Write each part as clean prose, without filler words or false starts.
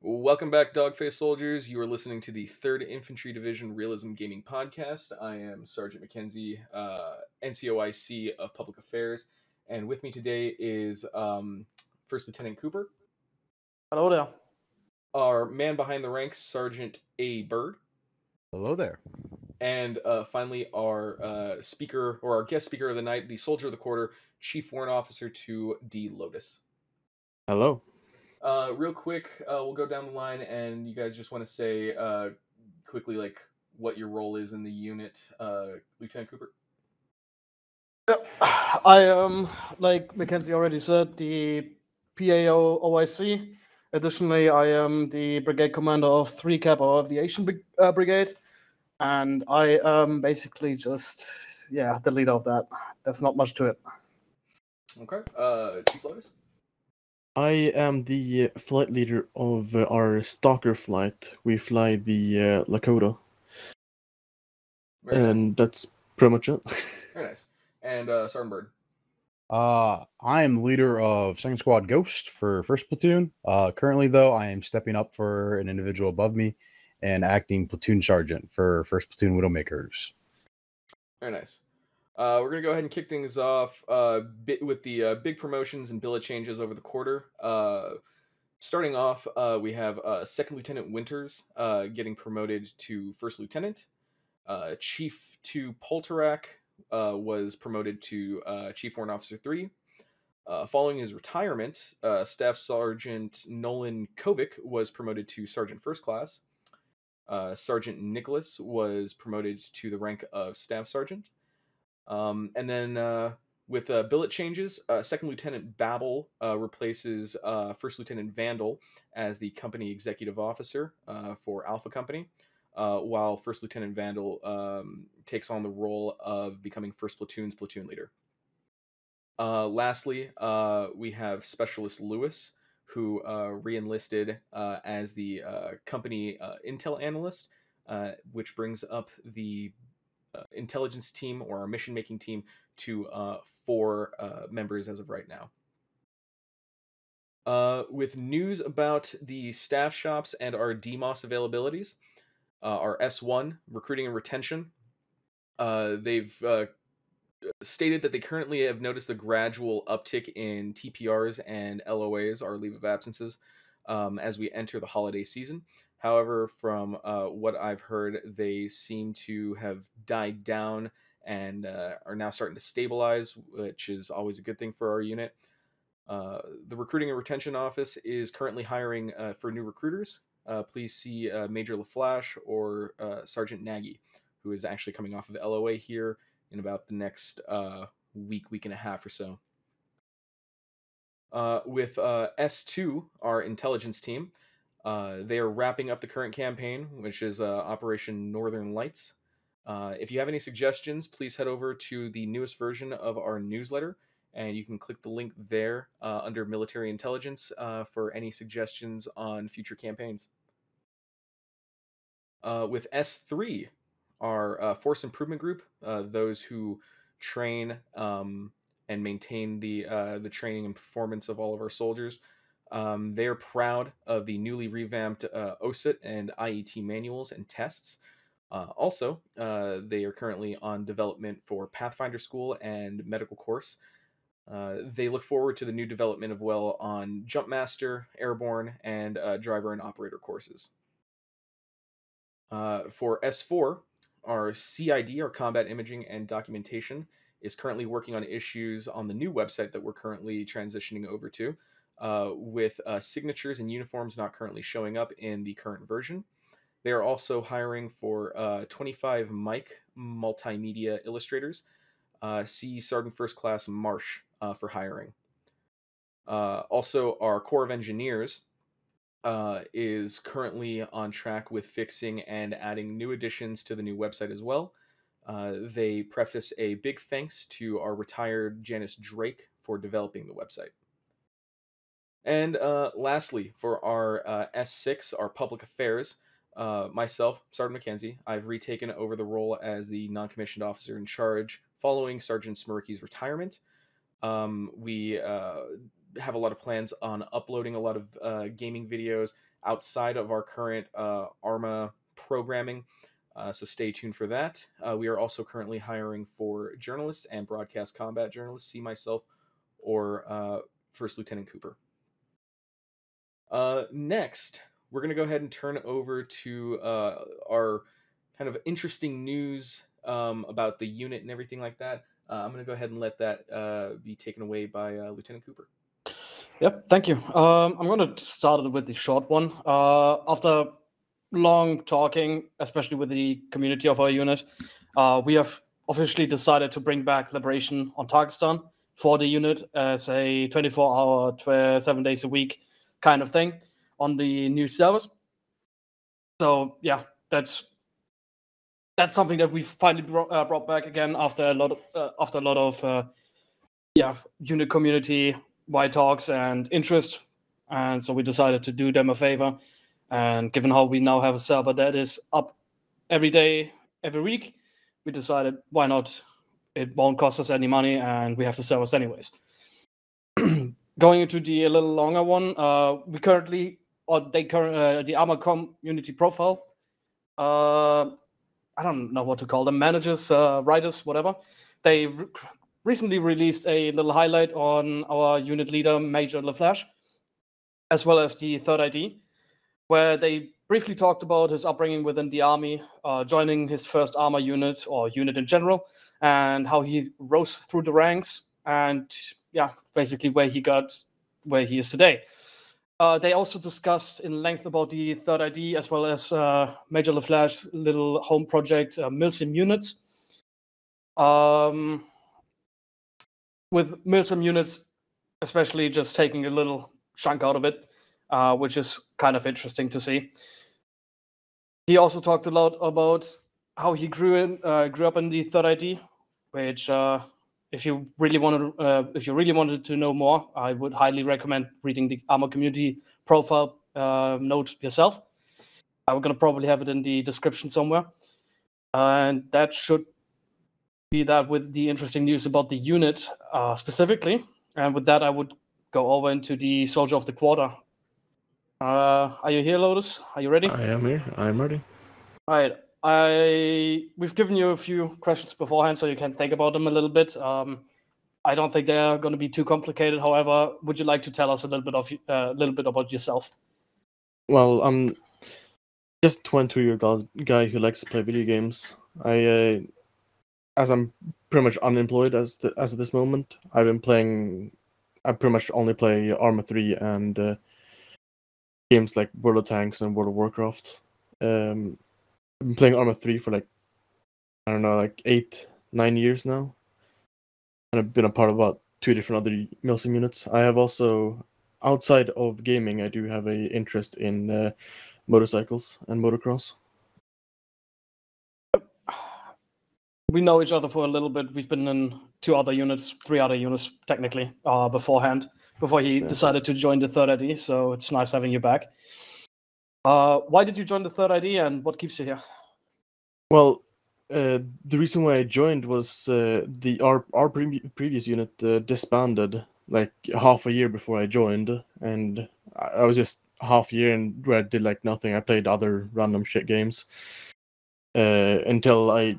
Welcome back, Dogface Soldiers. You are listening to the 3rd Infantry Division Realism Gaming Podcast. I am Sergeant McKenzie, NCOIC of Public Affairs, and with me today is First Lieutenant Cooper. Hello there. Our man behind the ranks, Sergeant A. Byrd. Hello there. And finally, our speaker, or our guest speaker of the night, the Soldier of the Quarter, Chief Warrant Officer to D. Lotus. Hello. Real quick, we'll go down the line, and you guys just want to say quickly, like, what your role is in the unit, Lieutenant Cooper. I am, like McKenzie already said, the PAO OIC. Additionally, I am the brigade commander of 3 Cap, our aviation brigade, and I am basically just, the leader of that. There's not much to it. Okay. Chief Lotus? I am the flight leader of our Stalker flight. We fly the Lakota. Very nice. That's pretty much it. Very nice. And Sergeant Byrd? I am leader of 2nd Squad Ghost for 1st Platoon. Currently, though, I am stepping up for an individual above me and acting Platoon Sergeant for 1st Platoon Widowmakers. Very nice. We're going to go ahead and kick things off with the big promotions and billet changes over the quarter. Starting off, we have 2nd Lieutenant Winters getting promoted to 1st Lieutenant. Chief 2 Polterak was promoted to Chief Warrant Officer 3. Following his retirement, Staff Sergeant Nolan Kovic was promoted to Sergeant First Class. Sergeant Nicholas was promoted to the rank of Staff Sergeant. And then with billet changes, 2nd Lieutenant Babel replaces 1st Lieutenant Vandal as the Company Executive Officer for Alpha Company, while 1st Lieutenant Vandal takes on the role of becoming 1st Platoon's platoon leader. Lastly, we have Specialist Lewis, who re-enlisted as the Company Intel Analyst, which brings up the intelligence team, or our mission making team, to 4 members as of right now. With news about the staff shops and our DMOS availabilities, our S1 recruiting and retention, they've stated that they currently have noticed a gradual uptick in TPRs and LOAs, our leave of absences, as we enter the holiday season. However, from what I've heard, they seem to have died down and are now starting to stabilize, which is always a good thing for our unit. The Recruiting and Retention Office is currently hiring for new recruiters. Please see Major LaFlash or Sergeant Nagy, who is actually coming off of LOA here in about the next week and a half or so. With S2, our intelligence team, they are wrapping up the current campaign, which is Operation Northern Lights. If you have any suggestions, please head over to the newest version of our newsletter, and you can click the link there under Military Intelligence for any suggestions on future campaigns. With S3, our Force Improvement Group, those who train and maintain the training and performance of all of our soldiers, they are proud of the newly revamped OSIT and IET manuals and tests. Also, they are currently on development for Pathfinder School and Medical Course. They look forward to the new development of on Jumpmaster, Airborne, and Driver and Operator courses. For S4, our CID, our Combat Imaging and Documentation, is currently working on issues on the new website that we're currently transitioning over to, with signatures and uniforms not currently showing up in the current version. They are also hiring for 25 mic multimedia illustrators. See Sergeant First Class Marsh for hiring. Also, our Corps of Engineers is currently on track with fixing and adding new additions to the new website as well. They preface a big thanks to our retired Janice Drake for developing the website. And lastly, for our S6, our Public Affairs, myself, Sergeant McKenzie, I've retaken over the role as the non-commissioned officer in charge following Sergeant Smurky's retirement. We have a lot of plans on uploading a lot of gaming videos outside of our current Arma programming. So stay tuned for that. We are also currently hiring for journalists and broadcast combat journalists. See myself or First Lieutenant Cooper. Next, we're going to go ahead and turn over to our kind of interesting news about the unit and everything like that. I'm going to go ahead and let that be taken away by Lieutenant Cooper. Yep, thank you. I'm going to start it with the short one. After long talking, especially with the community of our unit, we have officially decided to bring back Liberation on Tarkistan for the unit as a 24-hour, 7 days a week kind of thing on the new servers. So yeah, that's something that we finally brought back again after a lot of unit community wide talks and interest, and so we decided to do them a favor. And given how we now have a server that is up every day, every week, we decided why not? It won't cost us any money, and we have the servers anyways. Going into the a little longer one, we currently, the Arma community profile, I don't know what to call them, managers, writers, whatever. They recently released a little highlight on our unit leader, Major LaFlash, as well as the third ID, where they briefly talked about his upbringing within the army, joining his first Arma unit or unit in general, and how he rose through the ranks, and yeah, basically where he is today. They also discussed in length about the third ID as well as Major LaFlash's little home project, Milsim Units. With Milsim Units, especially just taking a little chunk out of it, which is kind of interesting to see. He also talked a lot about how he grew up in the third ID, which if you really wanted to know more, I would highly recommend reading the Arma community profile note yourself. I'm gonna probably have it in the description somewhere, and that should be that with the interesting news about the unit specifically. And with that, I would go over into the Soldier of the Quarter. Are you here, Lotus? Are you ready? I am here. I am ready. All right. We've given you a few questions beforehand, so you can think about them a little bit. I don't think they're going to be too complicated. However, would you like to tell us a little bit about yourself? Well, I'm just a 22-year-old guy who likes to play video games. As I'm pretty much unemployed as of this moment, I pretty much only play Arma 3 and games like World of Tanks and World of Warcraft. I've been playing Arma 3 for 8-9 years now. And I've been a part of about 2 different other Milsim units. I have also, outside of gaming, I do have an interest in motorcycles and motocross. We know each other for a little bit. We've been in 3 other units technically beforehand, before he decided to join the third ID. So it's nice having you back. Why did you join the third ID, and what keeps you here? Well, the reason why I joined was our previous unit disbanded like half a year before I joined, and I was just half a year and where I did like nothing. I played other random shit games until I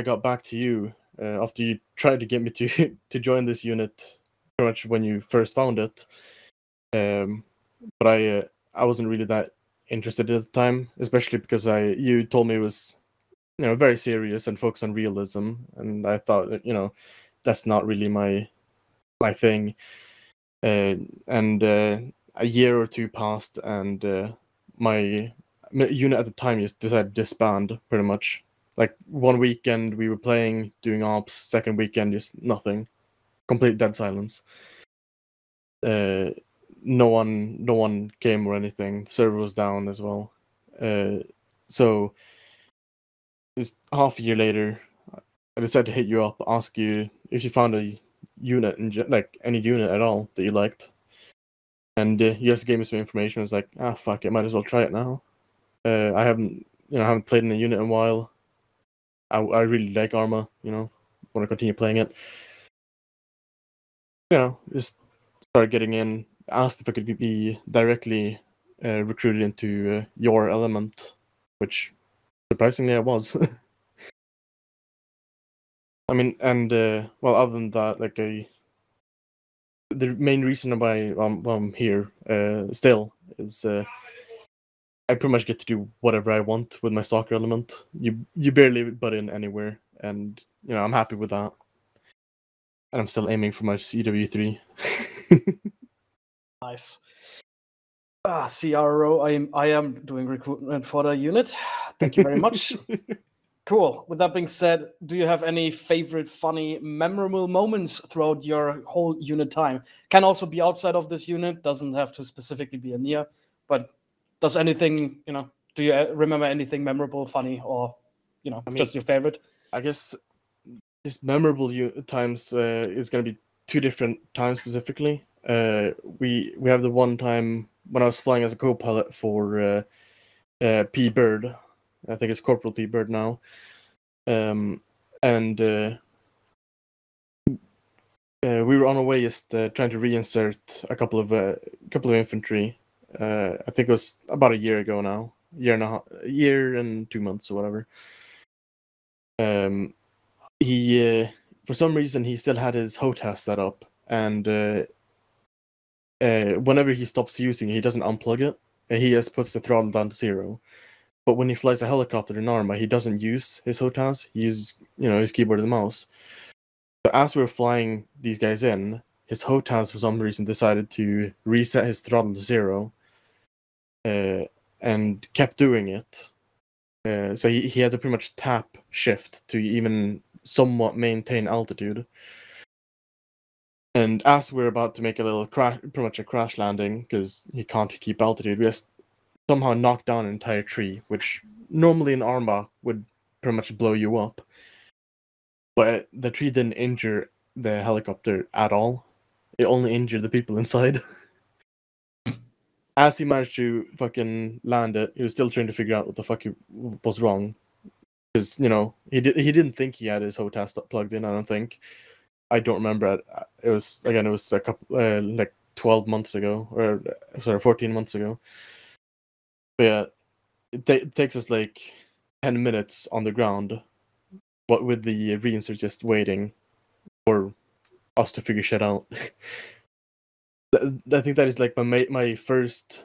got back to you after you tried to get me to join this unit pretty much when you first found it. But I wasn't really that interested at the time, especially because you told me it was very serious and focused on realism, and I thought that that's not really my thing. And a year or 2 passed, and my unit at the time just decided to disband pretty much. Like one weekend we were playing, doing ops, second weekend just nothing, complete dead silence. No one came or anything. Server was down as well. So it's half a year later, I decided to hit you up, ask you if you found a unit, like any unit at all that you liked. And you just gave me some information. I was like, fuck it, might as well try it now. I haven't played in a unit in a while. I really like Arma, want to continue playing it. Just started getting in, asked if I could be directly recruited into your element, which surprisingly I was. I mean, and well, other than that, like the main reason why I'm here still is I pretty much get to do whatever I want with my soccer element. You barely butt in anywhere, and I'm happy with that. And I'm still aiming for my CW3. Nice. CRO, I am doing recruitment for the unit. Thank you very much. Cool. With that being said, do you have any favorite, funny, memorable moments throughout your whole unit time? Can also be outside of this unit, doesn't have to specifically be a near, but does anything, do you remember anything memorable, funny, or, just your favorite? I guess this memorable times is going to be two different times specifically. We have the one time when I was flying as a co-pilot for P. Byrd. I think it's Corporal P. Byrd now. And we were on our way just trying to reinsert a couple of infantry. I think it was about a year ago now, year and 2 months or whatever. He for some reason he still had his HOTAS set up, and whenever he stops using it, he doesn't unplug it. He just puts the throttle down to 0. But when he flies a helicopter in Arma, he doesn't use his HOTAS. He uses, his keyboard and mouse. But as we were flying these guys in, his HOTAS for some reason decided to reset his throttle to 0, and kept doing it. So he had to pretty much tap shift to even somewhat maintain altitude. And as we're about to make a little crash, pretty much a crash landing, because he can't keep altitude, we just somehow knocked down an entire tree, which normally in Arma would pretty much blow you up. But the tree didn't injure the helicopter at all. It only injured the people inside. As he managed to fucking land it, he was still trying to figure out what the fuck was wrong. Because, he didn't think he had his HOTAS plugged in, I don't think. I don't remember. It was a couple, like 12 months ago, or sorry, 14 months ago. But yeah, it takes us like 10 minutes on the ground, but with the reinsert just waiting for us to figure shit out. I think that is like my first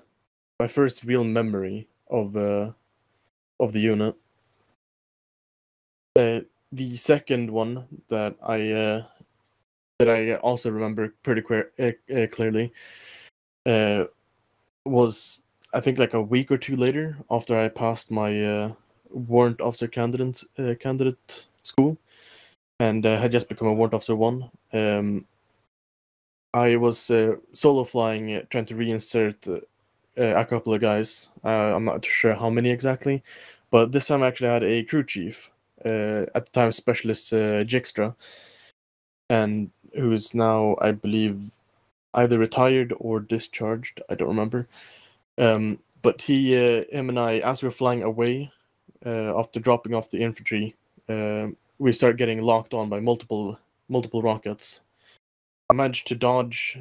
real memory of the unit. The second one that I also remember pretty clearly was, I think, like a week or two later after I passed my warrant officer candidate school and had just become a warrant officer 1. I was solo flying, trying to reinsert a couple of guys. I'm not sure how many exactly, but this time I actually had a crew chief, at the time Specialist Jigstra, and who is now, I believe, either retired or discharged. I don't remember. But him and I, as we were flying away, after dropping off the infantry, we started getting locked on by multiple rockets. I managed to dodge,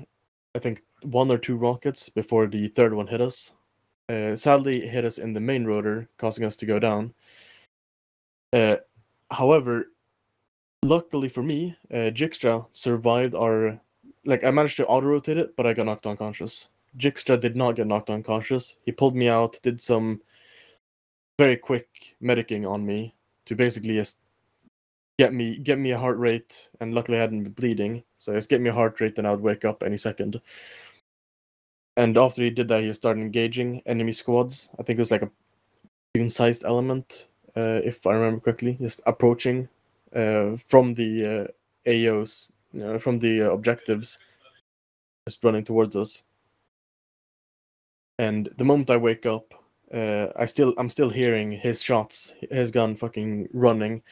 I think, 1 or 2 rockets before the third one hit us. Sadly, it hit us in the main rotor, causing us to go down. However, luckily for me, Jigstra survived our... Like, I managed to auto-rotate it, but I got knocked unconscious. Jigstra did not get knocked unconscious. He pulled me out, did some very quick medicing on me to basically just get me a heart rate, and luckily I hadn't been bleeding, so just get me a heart rate and I would wake up any second. And after he did that, he started engaging enemy squads. I think it was like a even-sized element, if I remember correctly, just approaching from the AOs, from the objectives, just running towards us. And the moment I wake up, I'm still hearing his shots, his gun fucking running.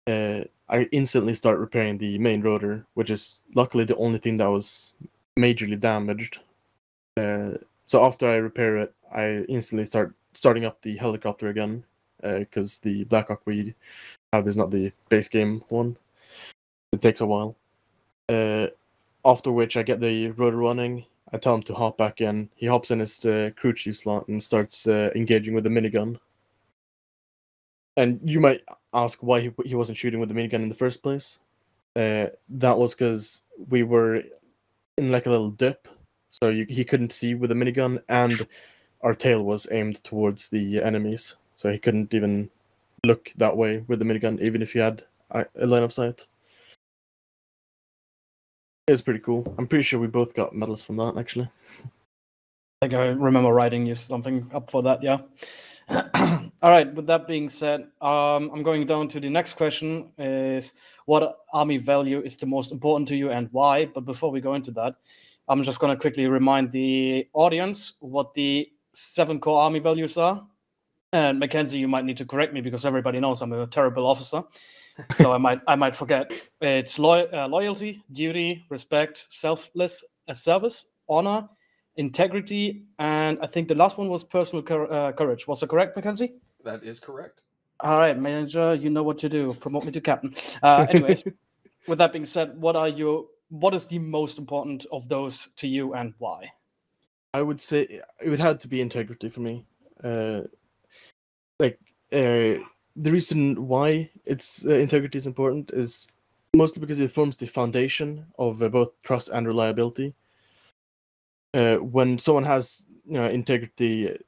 I instantly start repairing the main rotor, which is luckily the only thing that was majorly damaged. So after I repair it, I instantly starting up the helicopter again, because the Black Hawk we have is not the base game one. It takes a while. After which I get the rotor running. I tell him to hop back in. He hops in his crew chief slot and starts engaging with the minigun. And you might ask why he wasn't shooting with the minigun in the first place. That was because we were in like a little dip, so he couldn't see with the minigun, and our tail was aimed towards the enemies, so he couldn't even look that way with the minigun, even if he had a line of sight. It's pretty cool. I'm pretty sure we both got medals from that, actually. I think I remember writing you something up for that, yeah. All right, with that being said, I'm going down to the next question, is what army value is the most important to you and why? But before we go into that, I'm just going to quickly remind the audience what the 7 core army values are. And McKenzie, you might need to correct me because everybody knows I'm a terrible officer. So I might forget. It's loyalty, duty, respect, selfless service, honor, integrity, and I think the last one was personal courage. Was that correct, McKenzie? That is correct. All right, manager, you know what to do. Promote me to captain. Anyways, with that being said, what is the most important of those to you and why? I would say it would have to be integrity for me. The reason why integrity is important is mostly because it forms the foundation of both trust and reliability. When someone has integrity,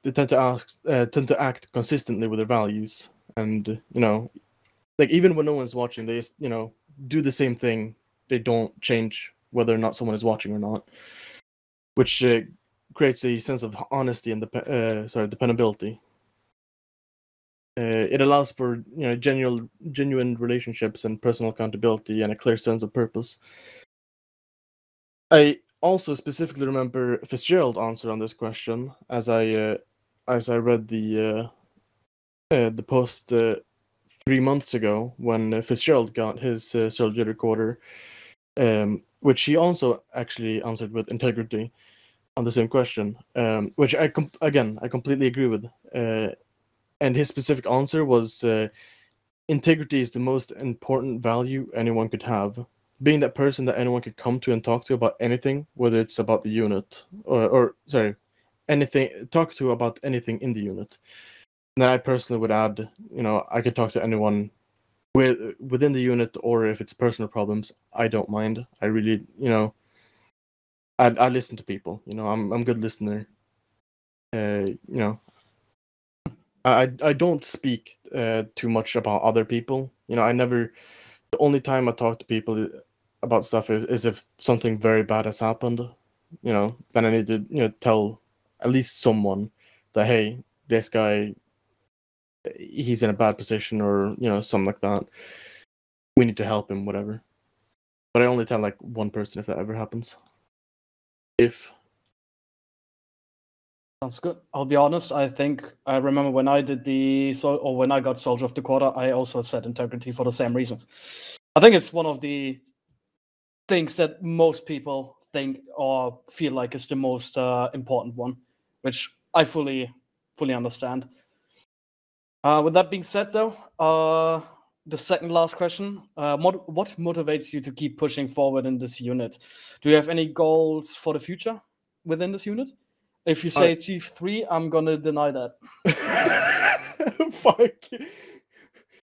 they tend to act consistently with their values, and like even when no one's watching, they just do the same thing. They don't change whether or not someone is watching or not, which creates a sense of honesty and dependability. It allows for genuine relationships and personal accountability and a clear sense of purpose. I also specifically remember Fitzgerald's answer on this question as I read the post 3 months ago when Fitzgerald got his Sergeant Recorder, which he also actually answered with integrity on the same question, which I completely agree with. And his specific answer was integrity is the most important value anyone could have. Being that person that anyone could come to and talk to about anything, whether it's about the unit talk to about anything in the unit. And I personally would add, I could talk to anyone within the unit, or if it's personal problems, I don't mind. I really, I listen to people. I'm a good listener. I don't speak too much about other people. The only time I talk to people about stuff is if something very bad has happened. Then I need to tell at least someone that, hey, this guy, he's in a bad position, or something like that. We need to help him, whatever. But I only tell like one person if that ever happens. Sounds good. I'll be honest. I think I remember when I did when I got Soldier of the Quarter, I also said integrity for the same reasons. I think it's one of the things that most people think or feel like is the most important one, which I fully understand. With that being said, though, the second last question: what motivates you to keep pushing forward in this unit? Do you have any goals for the future within this unit? If you say Chief 3, I'm gonna deny that. Fuck.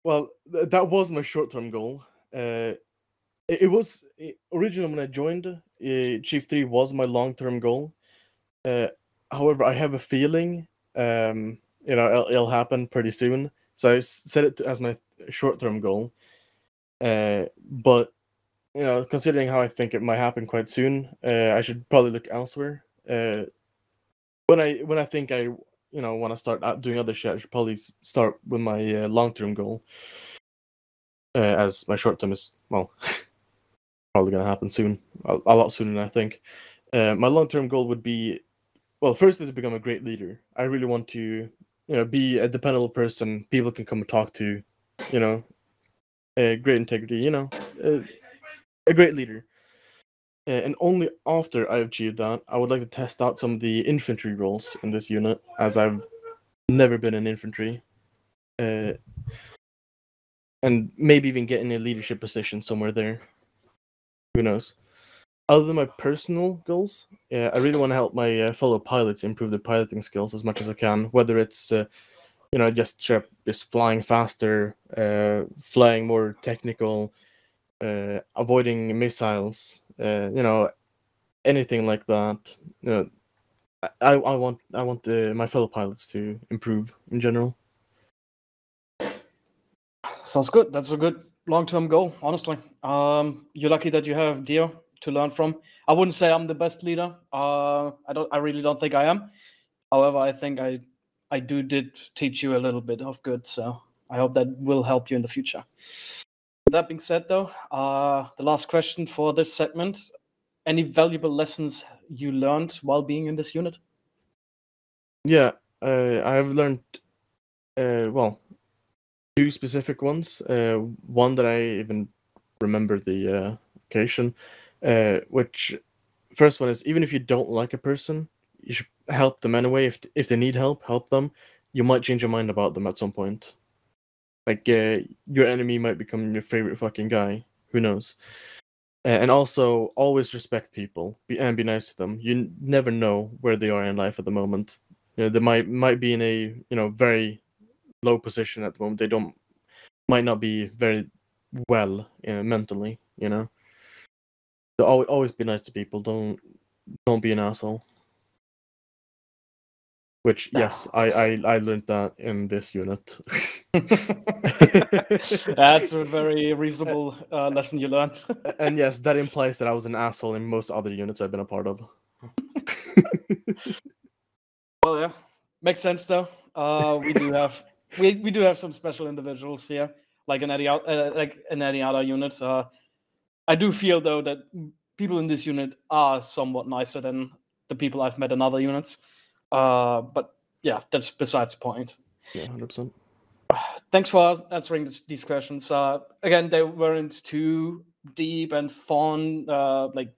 Well, that was my short-term goal. It was originally when I joined. Chief 3 was my long-term goal. However, I have a feeling, it'll happen pretty soon. So I set it as my short-term goal. But considering how I think it might happen quite soon, I should probably look elsewhere. When I think I want to start doing other shit, I should probably start with my long-term goal. As my short-term is probably gonna happen soon, a lot sooner than I think. My long-term goal would be, firstly, to become a great leader. I really want to, be a dependable person people can come and talk to. Great integrity. A great leader. And only after I've achieved that, I would like to test out some of the infantry roles in this unit, as I've never been in infantry. And maybe even get in a leadership position somewhere there. Who knows? other than my personal goals, I really want to help my fellow pilots improve their piloting skills as much as I can. Whether it's just flying faster, flying more technical, avoiding missiles, anything like that. I want my fellow pilots to improve in general. Sounds good. That's a good long-term goal, honestly. You're lucky that you have Dio to learn from. I wouldn't say I'm the best leader. I really don't think I am. However, I think I did teach you a little bit of good, so I hope that will help you in the future. With that being said, though, the last question for this segment: any valuable lessons you learned while being in this unit? Yeah, I have learned, two specific ones. One that I even remember the occasion, which first one is, even if you don't like a person, you should help them anyway. If they need help them. You might change your mind about them at some point. Like your enemy might become your favorite fucking guy. Who knows? And also, always respect people and be nice to them. You never know where they are in life at the moment. They might be in a very low position at the moment. They might not be very well mentally. So always be nice to people. Don't be an asshole. Which, yes, I learned that in this unit. That's a very reasonable lesson you learned. And yes, that implies that I was an asshole in most other units I've been a part of. Well, yeah, makes sense though. We do have some special individuals here, like in any other unit. I do feel though that people in this unit are somewhat nicer than the people I've met in other units. But yeah, that's besides the point. Yeah, 100%. Thanks for answering these questions. Again, they weren't too deep and fun,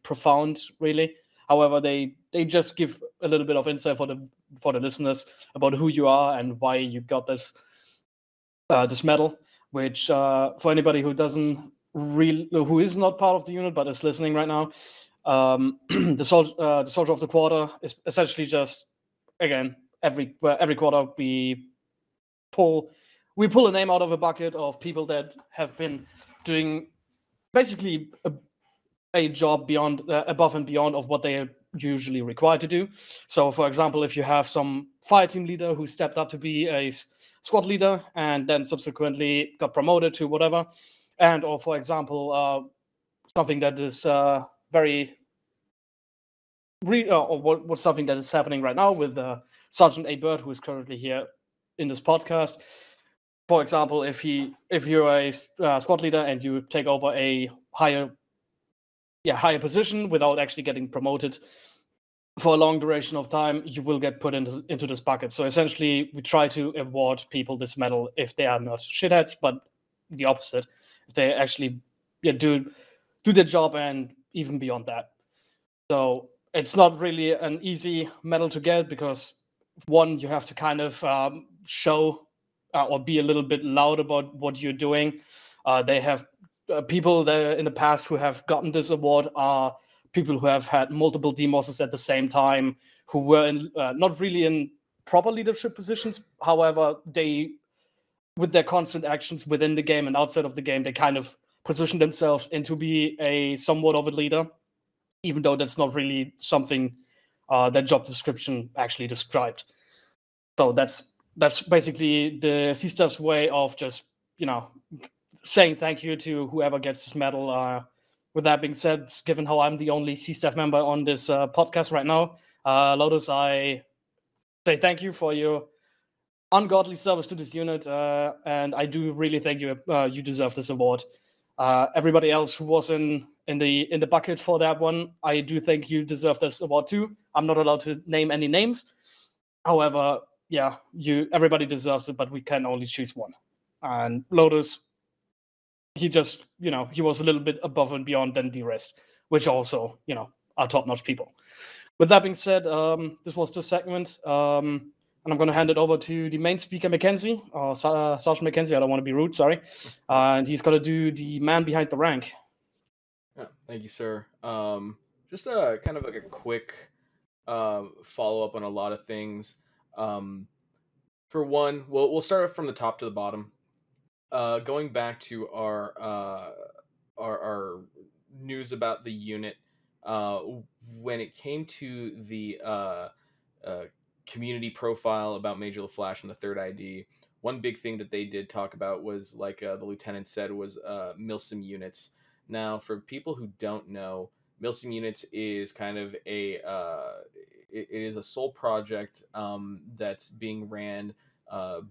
profound, really. However, they just give a little bit of insight for the listeners about who you are and why you got this medal. Which, for anybody who who is not part of the unit but is listening right now, the soldier of the quarter is essentially just, again, every quarter we pull a name out of a bucket of people that have been doing basically a job beyond above and beyond of what they are usually required to do. So, for example, if you have some fire team leader who stepped up to be a squad leader and then subsequently got promoted to whatever, or for example, something that is what's something that is happening right now with Sergeant Byrd, who is currently here in this podcast. For example, if you're a squad leader and you take over a higher position without actually getting promoted for a long duration of time, you will get put into this bucket. So essentially, we try to award people this medal if they are not shitheads, but the opposite, if they actually do their job and even beyond that. So it's not really an easy medal to get because, one, you have to kind of show or be a little bit loud about what you're doing. They have people there in the past who have gotten this award are people who have had multiple demosses at the same time, who were not really in proper leadership positions. However, they, with their constant actions within the game and outside of the game, they kind of position themselves into be a somewhat of a leader, even though that's not really something that job description actually described. So that's basically the C-Staff's way of just, saying thank you to whoever gets this medal. With that being said, given how I'm the only C-Staff member on this podcast right now, Lotus, I say thank you for your ungodly service to this unit, and I do really think you deserve this award. Everybody else who was in the bucket for that one, I do think you deserve this award too. I'm not allowed to name any names. However, yeah, everybody deserves it, but we can only choose one. And Lotus, he just, he was a little bit above and beyond than the rest, which also, are top-notch people. With that being said, this was the segment, and I'm going to hand it over to the main speaker, McKenzie, or Sergeant McKenzie. I don't want to be rude, sorry. And he's going to do the man behind the rank. Yeah, thank you, sir. just kind of like a quick follow up on a lot of things. For one, we'll start from the top to the bottom. Going back to our news about the unit, uh, when it came to the uh, community profile about Major LaFlash and the third ID, one big thing that they did talk about was, like the lieutenant said, was milsim units. Now, for people who don't know, milsim units is kind of it is a sole project that's being ran uh,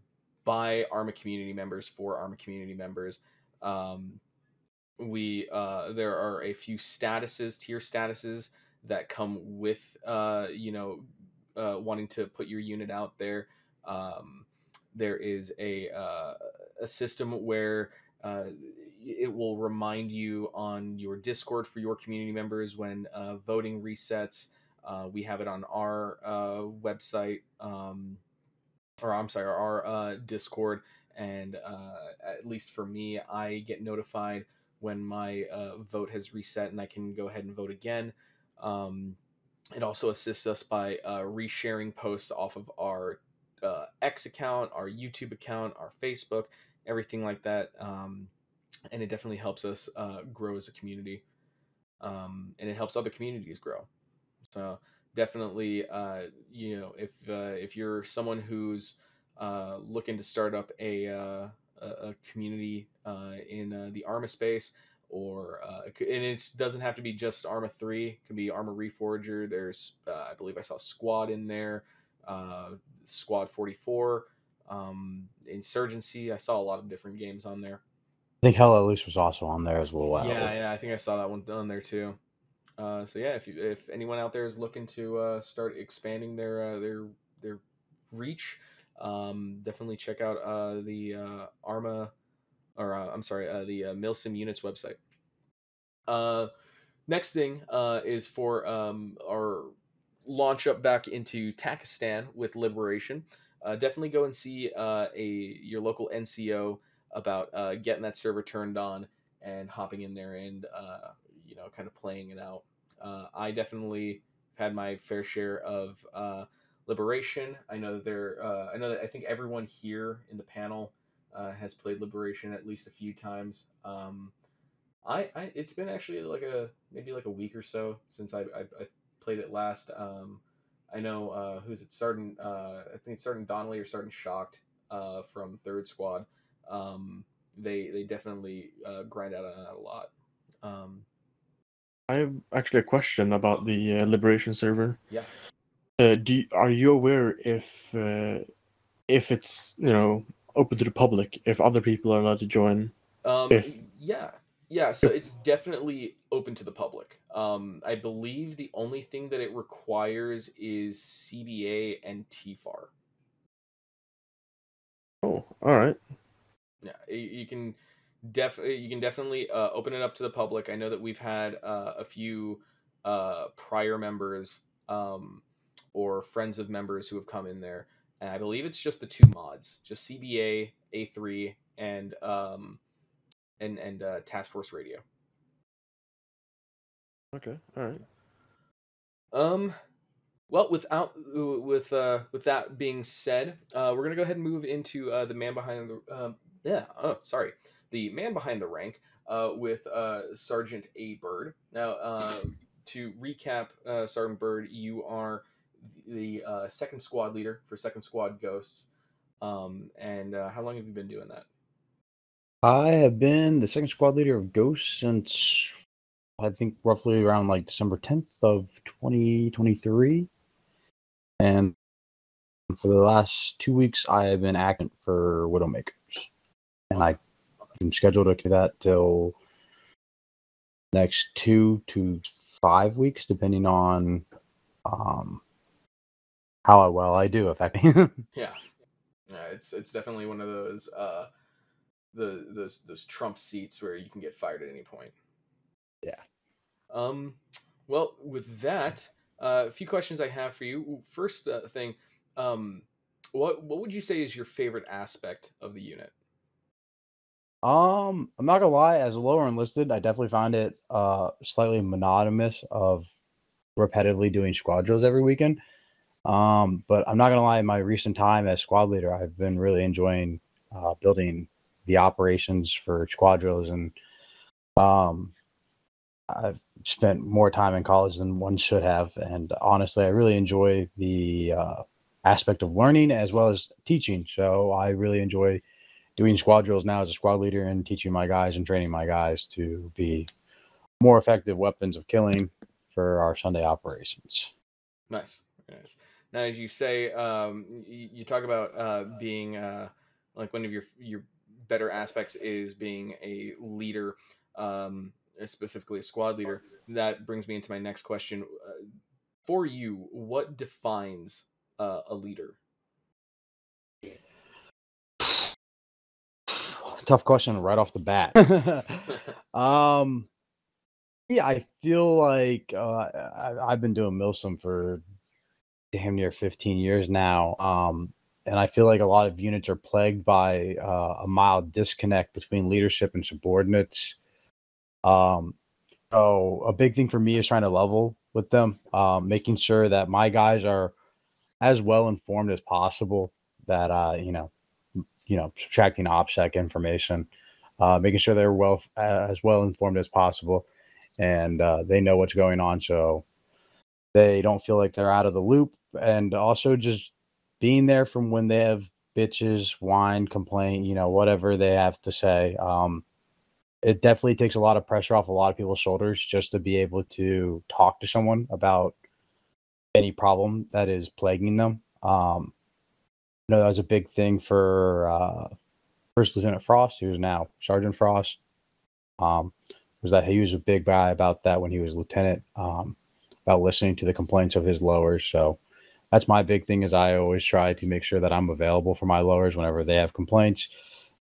by Arma community members for Arma community members. Um, we There are a few tier statuses that come with wanting to put your unit out there. Um, there is a system where it will remind you on your Discord for your community members when voting resets. We have it on our website, or I'm sorry, our Discord, and at least for me, I get notified when my vote has reset, and I can go ahead and vote again. Um, it also assists us by resharing posts off of our X account, our YouTube account, our Facebook, everything like that. And it definitely helps us grow as a community, and it helps other communities grow. So definitely, if you're someone who's looking to start up a community in the Arma space, or and it doesn't have to be just Arma 3. It can be Arma Reforger. There's I believe I saw Squad in there, Squad 44, Insurgency. I saw a lot of different games on there. I think Hell Loose was also on there as well. Yeah, I think I saw that one on there too. So yeah, if anyone out there is looking to start expanding their reach, definitely check out the Arma, or I'm sorry, the Milsim Units website. Next thing is for our launch up back into Takistan with Liberation. Definitely go and see your local NCO about getting that server turned on and hopping in there and kind of playing it out. I definitely had my fair share of Liberation. I know that I think everyone here in the panel has played Liberation at least a few times. It's been actually maybe like a week or so since I played it last. I know who's it? Sergeant I think it's Sergeant Donnelly or Sergeant Shocked from Third Squad. They definitely grind out on that a lot. I have actually a question about the Liberation server. Yeah. Are you aware if it's open to the public, if other people are allowed to join? Yeah. So it's definitely open to the public. I believe the only thing that it requires is CBA and TFAR. Oh, all right. Yeah, you can definitely open it up to the public. I know that we've had a few prior members or friends of members who have come in there, and I believe it's just the two mods, just CBA, A3, and Task Force Radio. Okay, all right. Well, with that being said, we're gonna go ahead and move into the man behind the the man behind the rank with Sergeant A. Byrd. Now, to recap, Sergeant Byrd, you are the second squad leader for Second Squad Ghosts. And how long have you been doing that? I have been the second squad leader of Ghosts since I think roughly around like December 10th of 2023. And for the last 2 weeks, I have been acting for Widowmakers. And I've been scheduled to do that till next 2 to 5 weeks, depending on how well I do, effectively. Yeah, it's definitely one of those those Trump seats where you can get fired at any point. Yeah. Well, with that, a few questions I have for you. First thing, what would you say is your favorite aspect of the unit? I'm not gonna lie, as a lower enlisted, I definitely find it slightly monotonous of repetitively doing squad drills every weekend. But I'm not gonna lie, my recent time as squad leader, I've been really enjoying building the operations for squad drills, and I've spent more time in college than one should have. And honestly, I really enjoy the aspect of learning as well as teaching. So I really enjoy doing squad drills now as a squad leader and teaching my guys and training my guys to be more effective weapons of killing for our Sunday operations. Nice, nice. Now, as you say, you talk about being like one of your better aspects is being a leader, specifically a squad leader. That brings me into my next question. For you, what defines a leader? Tough question right off the bat. Yeah, I feel like I've been doing Milsim for damn near 15 years now. And I feel like a lot of units are plagued by a mild disconnect between leadership and subordinates. Um, so a big thing for me is trying to level with them, making sure that my guys are as well informed as possible. That subtracting OPSEC information, making sure they're as well informed as possible, and they know what's going on, so they don't feel like they're out of the loop. And also just being there from when they have bitches, whine, complain, whatever they have to say. It definitely takes a lot of pressure off a lot of people's shoulders just to be able to talk to someone about any problem that is plaguing them. That was a big thing for First Lieutenant Frost, who's now Sergeant Frost. Was that he was a big guy about that when he was lieutenant, about listening to the complaints of his lowers. So that's my big thing, is I always try to make sure that I'm available for my lowers whenever they have complaints,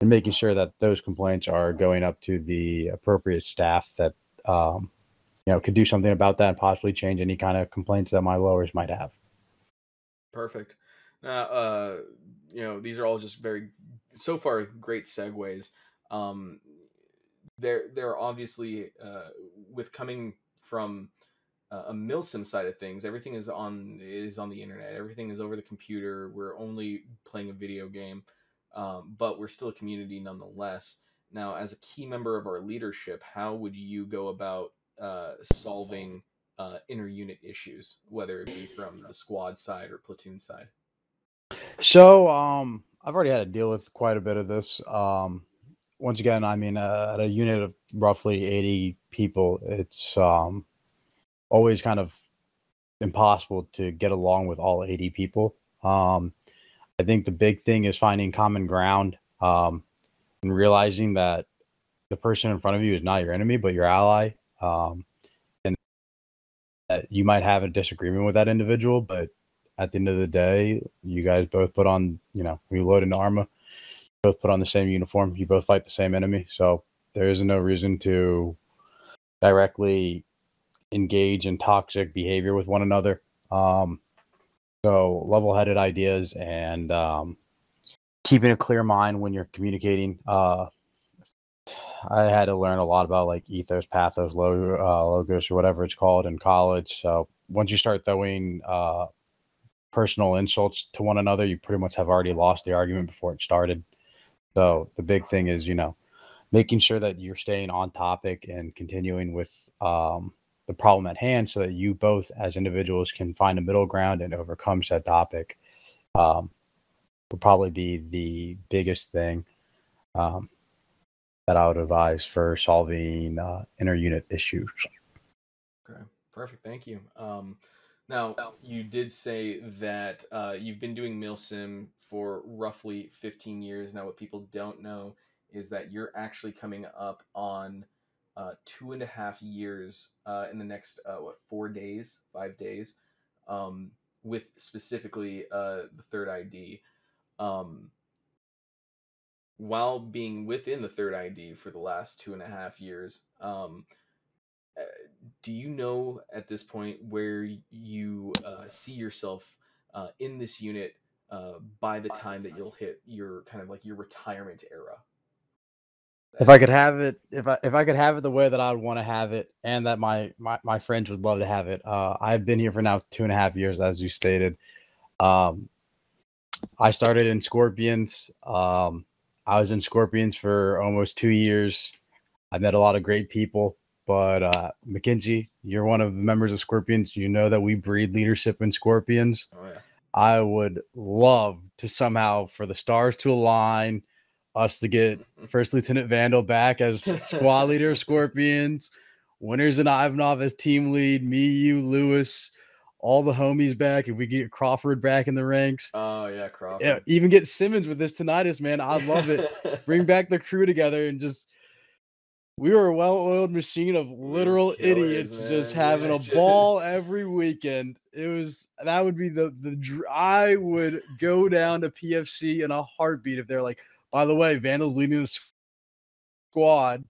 and making sure that those complaints are going up to the appropriate staff that could do something about that and possibly change any kind of complaints that my lowers might have. Perfect. Now, these are all just very, so far, great segues. They're obviously, with coming from a Milsim side of things, everything is on the internet. Everything is over the computer. We're only playing a video game, but we're still a community nonetheless. Now, as a key member of our leadership, how would you go about solving inter-unit issues, whether it be from the squad side or platoon side? So I've already had to deal with quite a bit of this. Once again, I mean, at a unit of roughly 80 people, it's always kind of impossible to get along with all 80 people. I think the big thing is finding common ground, and realizing that the person in front of you is not your enemy, but your ally. And that you might have a disagreement with that individual, but at the end of the day, you guys both put on, when you load into Arma, you both put on the same uniform, you both fight the same enemy. So there is no reason to directly engage in toxic behavior with one another. So level-headed ideas and keeping a clear mind when you're communicating. I had to learn a lot about like ethos, pathos, logos, or whatever it's called in college. So once you start throwing personal insults to one another, you pretty much have already lost the argument before it started. So the big thing is, making sure that you're staying on topic and continuing with the problem at hand, so that you both as individuals can find a middle ground and overcome said topic. Would probably be the biggest thing that I would advise for solving inter-unit issues. Okay, perfect. Thank you. Now, you did say that you've been doing Milsim for roughly 15 years. Now, what people don't know is that you're actually coming up on 2.5 years in the next, 5 days, with specifically the third ID. While being within the third ID for the last 2.5 years, do you know at this point where you see yourself in this unit by the time that you'll hit your kind of like your retirement era? If I could have it, if I could have it the way that I would want to have it, and that my friends would love to have it. I've been here for now 2.5 years, as you stated. Um, I started in Scorpions. I was in Scorpions for almost 2 years. I met a lot of great people, but McKenzie, you're one of the members of Scorpions. You know that we breed leadership in Scorpions. Oh yeah. I would love to somehow for the stars to align, us to get First Lieutenant Vandal back as squad leader of Scorpions, Winters and Ivanov as team lead, me, you, Lewis, all the homies back. If we get Crawford back in the ranks. Oh yeah, Crawford. Yeah, even get Simmons with this tinnitus, man. I love it. Bring back the crew together and just we were a well-oiled machine of literal idiots just having a ball every weekend. That would be I would go down to PFC in a heartbeat if they're like, by the way, Vandal's leading the squad.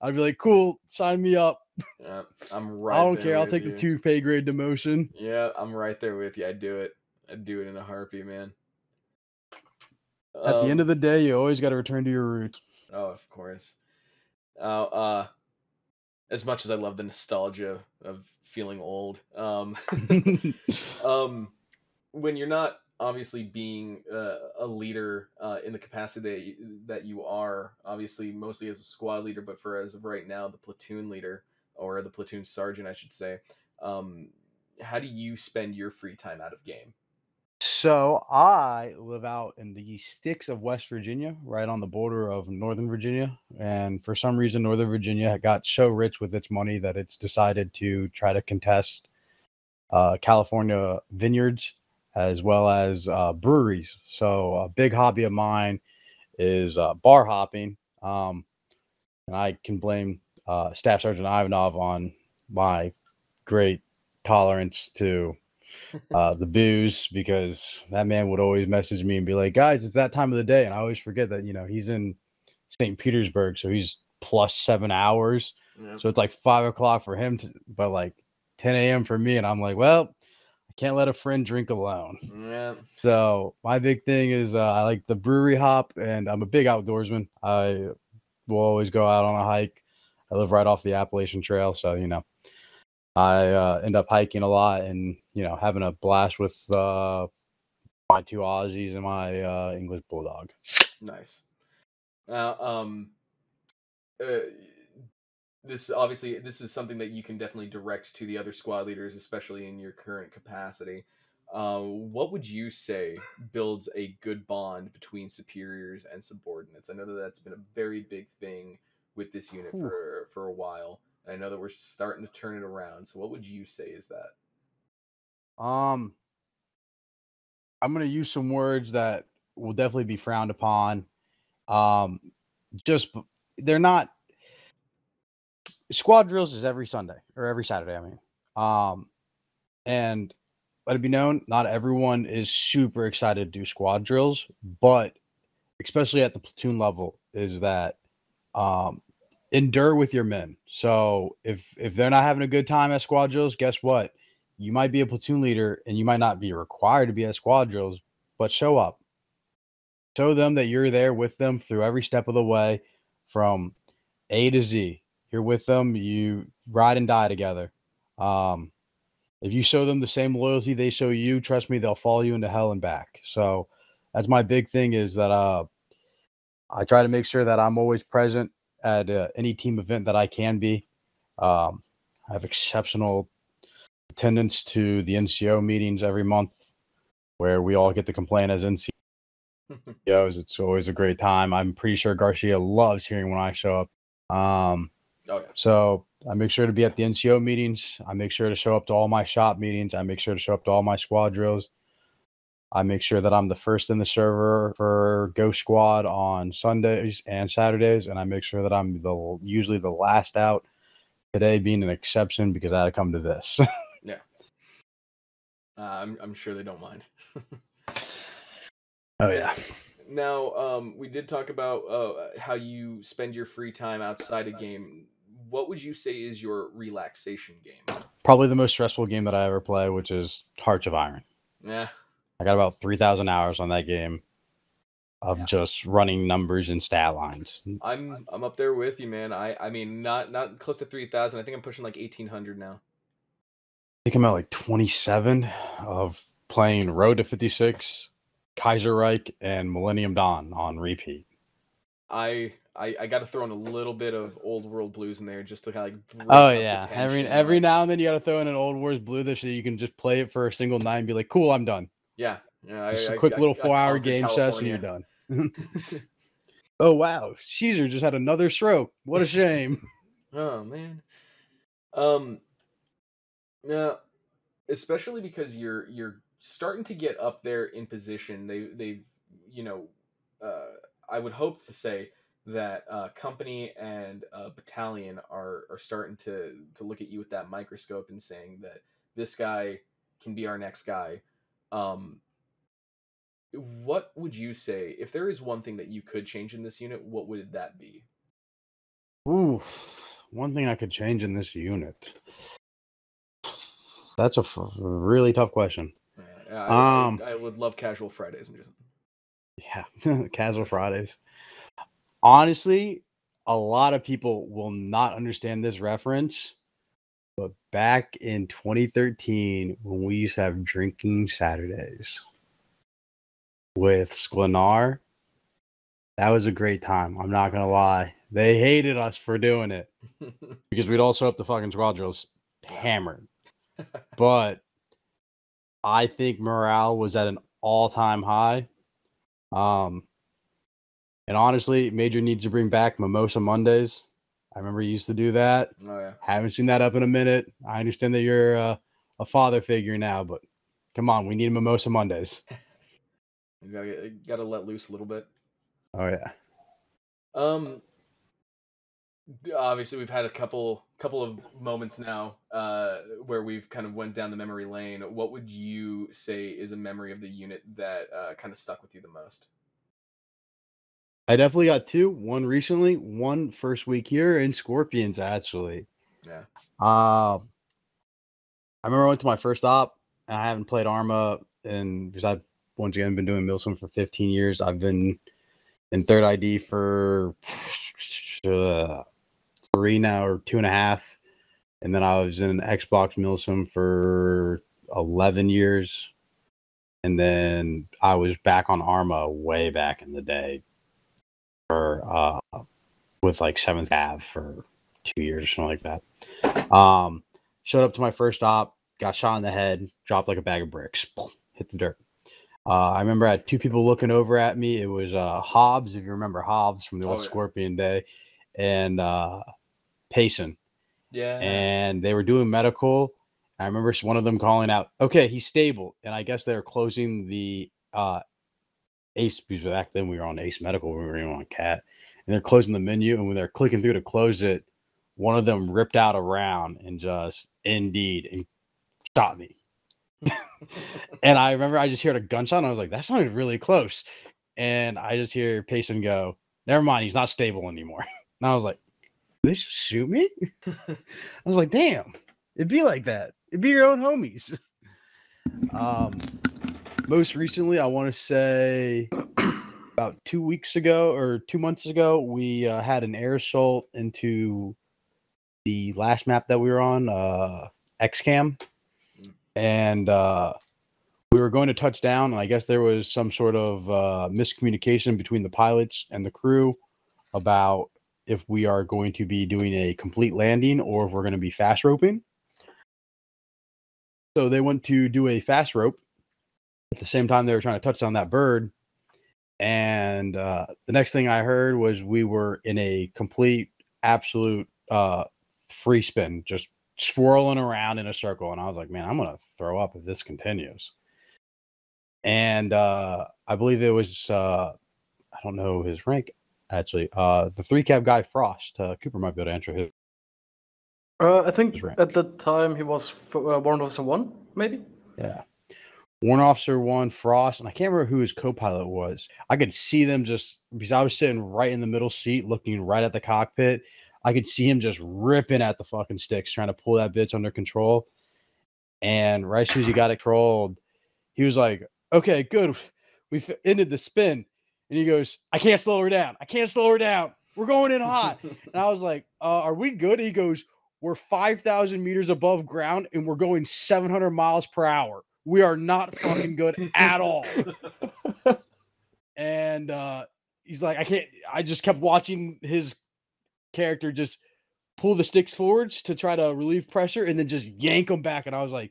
I'd be like, cool, sign me up. Yeah, I'm right. I don't care. I'll take the 2 pay grade demotion. Yeah, I'm right there with you. I'd do it. I'd do it in a heartbeat, man. At the end of the day, you always got to return to your roots. Oh, of course. As much as I love the nostalgia of feeling old, when you're not obviously being a leader in the capacity that you are, obviously mostly as a squad leader, but for as of right now, the platoon leader or the platoon sergeant, I should say. How do you spend your free time out of game? So I live out in the sticks of West Virginia, right on the border of Northern Virginia. And for some reason, Northern Virginia got so rich with its money that it's decided to try to contest California vineyards as well as breweries. So a big hobby of mine is bar hopping. And I can blame Staff Sergeant Ivanov on my great tolerance to the booze, because that man would always message me and be like, guys, it's that time of the day. And I always forget that, he's in St. Petersburg. So he's plus 7 hours. Yep. So it's like 5 o'clock for him, but like 10 a.m. for me. And I'm like, well, I can't let a friend drink alone. Yeah. So my big thing is I like the brewery hop, and I'm a big outdoorsman. I will always go out on a hike. I live right off the Appalachian Trail. So, I end up hiking a lot and, having a blast with my 2 Aussies and my English Bulldog. Nice. Now, this is something that you can definitely direct to the other squad leaders, especially in your current capacity. What would you say builds a good bond between superiors and subordinates? I know that that's been a very big thing with this unit for a while. I know that we're starting to turn it around. So what would you say is that? I'm going to use some words that will definitely be frowned upon. They're not. Squad drills is every Sunday or every Saturday. And let it be known, not everyone is super excited to do squad drills, but especially at the platoon level, is that endure with your men. So if they're not having a good time at squad drills, guess what? You might be a platoon leader and you might not be required to be at squad drills, but show up. Show them that you're there with them through every step of the way from A to Z. You're with them. You ride and die together. If you show them the same loyalty they show you, trust me, they'll follow you into hell and back. So that's my big thing, is that I try to make sure that I'm always present at any team event that I can be. I have exceptional attendance to the NCO meetings every month where we all get to complain as NCOs. It's always a great time. I'm pretty sure Garcia loves hearing when I show up. So I make sure to be at the NCO meetings. I make sure to show up to all my shop meetings. I make sure to show up to all my squad drills. I make sure that I'm the first in the server for Ghost Squad on Sundays and Saturdays, and I make sure that I'm usually the last out. Today being an exception because I had to come to this. Yeah. I'm sure they don't mind. Oh yeah. Now, we did talk about how you spend your free time outside a game. What would you say is your relaxation game? Probably the most stressful game that I ever play, which is Hearts of Iron. Yeah. I got about 3,000 hours on that game. of just running numbers and stat lines. I'm up there with you, man. I mean, not close to 3,000. I think I'm pushing like 1,800 now. I think I'm at like 27 of playing Road to 56, Kaiserreich, and Millennium Dawn on repeat. I got to throw in a little bit of Old World Blues in there just to kind of like break Oh up yeah, the tension, every now and then you got to throw in an Old Wars Blue this so you can just play it for a single night and be like, cool, I'm done. Yeah, Just a quick little 4-hour game session and you're done. Oh wow, Caesar just had another stroke. What a shame. Oh man. Now, especially because you're starting to get up there in position. They've you know, I would hope to say that company and battalion are starting to look at you with that microscope and saying that this guy can be our next guy. What would you say if there is one thing that you could change in this unit? What would that be? Ooh, one thing I could change in this unit. That's a really tough question. I would love casual Fridays. Yeah, casual Fridays. Honestly, a lot of people will not understand this reference, but back in 2013, when we used to have drinking Saturdays with Sklenar, that was a great time. I'm not gonna lie. They hated us for doing it because we'd all show up to fucking squad drills hammered. But I think morale was at an all-time high. And honestly, Major needs to bring back Mimosa Mondays. I remember you used to do that. Oh yeah. Haven't seen that up in a minute. I understand that you're a father figure now, but come on, we need Mimosa Mondays. You gotta let loose a little bit. Oh yeah. Obviously we've had a couple of moments now where we've kind of went down the memory lane. What would you say is a memory of the unit that kind of stuck with you the most? I definitely got two. One recently, one first week here in Scorpions, actually. Yeah. I remember I went to my first op, and I haven't played Arma, and because I've once again been doing Milsim for 15 years. I've been in third ID for 3 now or 2.5, and then I was in Xbox Milsim for 11 years, and then I was back on Arma way back in the day for with like 7th Ave for 2 years or something like that. Showed up to my first op, got shot in the head, dropped like a bag of bricks, boom, hit the dirt. I remember I had two people looking over at me. It was Hobbs, if you remember Hobbs from the old Scorpion day, and Payson. Yeah. And they were doing medical. I remember one of them calling out, okay, he's stable. And I guess they were closing the Ace, because back then we were on Ace Medical, we were even on CAT. And they're closing the menu, and when they're clicking through to close it, one of them ripped out a round and just and shot me. And I remember I just heard a gunshot, and I was like, that sounded really close. And I just hear Payson go, never mind, he's not stable anymore. And I was like, did they just shoot me? I was like, damn, it'd be like that. It'd be your own homies. Most recently, I want to say about 2 weeks ago or 2 months ago, we had an air assault into the last map that we were on, XCAM. And we were going to touch down, and I guess there was some sort of miscommunication between the pilots and the crew about if we are going to be doing a complete landing or if we're going to be fast roping. So they went to do a fast rope. At the same time, they were trying to touch down that bird. And the next thing I heard was we were in a complete, absolute free spin, just swirling around in a circle. And I was like, man, I'm going to throw up if this continues. And I believe it was, I don't know his rank, actually. The 3-cap guy, Frost. Cooper might be able to answer his. I think at the time he was Warrant Officer 1, maybe? Yeah. Warrant Officer 1, Frost, and I can't remember who his co-pilot was. I could see them just, because I was sitting right in the middle seat looking right at the cockpit. I could see him just ripping at the fucking sticks, trying to pull that bitch under control. And right as soon as he got it controlled, he was like, okay, good. We've ended the spin. And he goes, I can't slow her down. I can't slow her down. We're going in hot. And I was like, are we good? He goes, we're 5,000 meters above ground and we're going 700 miles per hour. We are not fucking good at all. And he's like, I just kept watching his character just pull the sticks forwards to try to relieve pressure and then just yank them back. And I was like,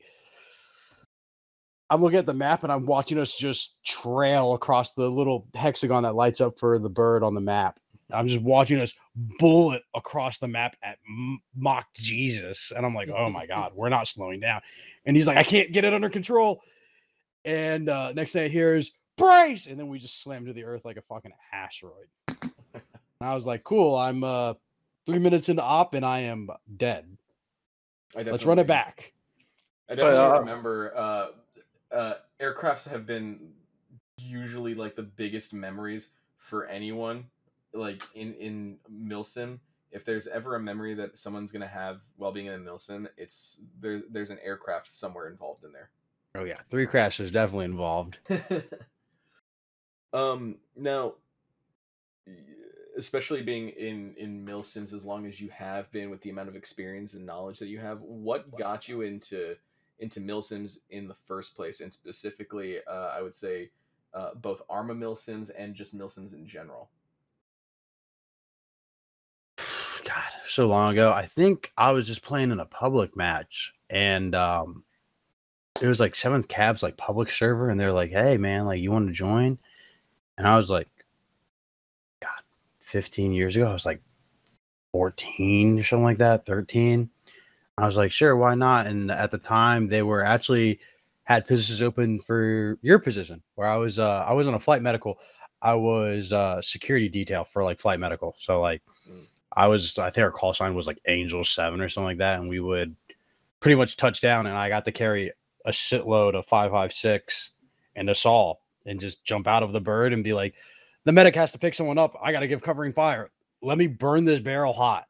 I'm looking at the map and I'm watching us just trail across the little hexagon that lights up for the bird on the map. I'm just watching us bullet across the map at Mach Jesus. And I'm like, oh my God, we're not slowing down. And he's like, I can't get it under control. And next thing I hear is brace. And then we just slammed to the earth like a fucking asteroid. And I was like, cool. I'm 3 minutes into op and I am dead. Let's run it back. I definitely remember aircrafts have been usually like the biggest memories for anyone. Like in milsim, if there's ever a memory that someone's gonna have while being in a milsim, it's there's an aircraft somewhere involved in there. Oh yeah, 3 crashes definitely involved. Now, especially being in milsims as long as you have been, with the amount of experience and knowledge that you have, what got you into milsims in the first place, and specifically, I would say both Arma milsims and just milsims in general. God, so long ago. I think I was just playing in a public match, and it was like 7th Cab's like public server, and they're like, "Hey, man, like you want to join?" And I was like, God, 15 years ago, I was like 14 or something like that, 13. I was like, sure, why not? And at the time, they were actually had positions open for your position, where I was on a flight medical. I was security detail for like flight medical, so like. I think our call sign was like Angel 7 or something like that. And we would pretty much touch down and I got to carry a shitload of 5.56 and a saw and just jump out of the bird and be like, the medic has to pick someone up. I got to give covering fire. Let me burn this barrel hot.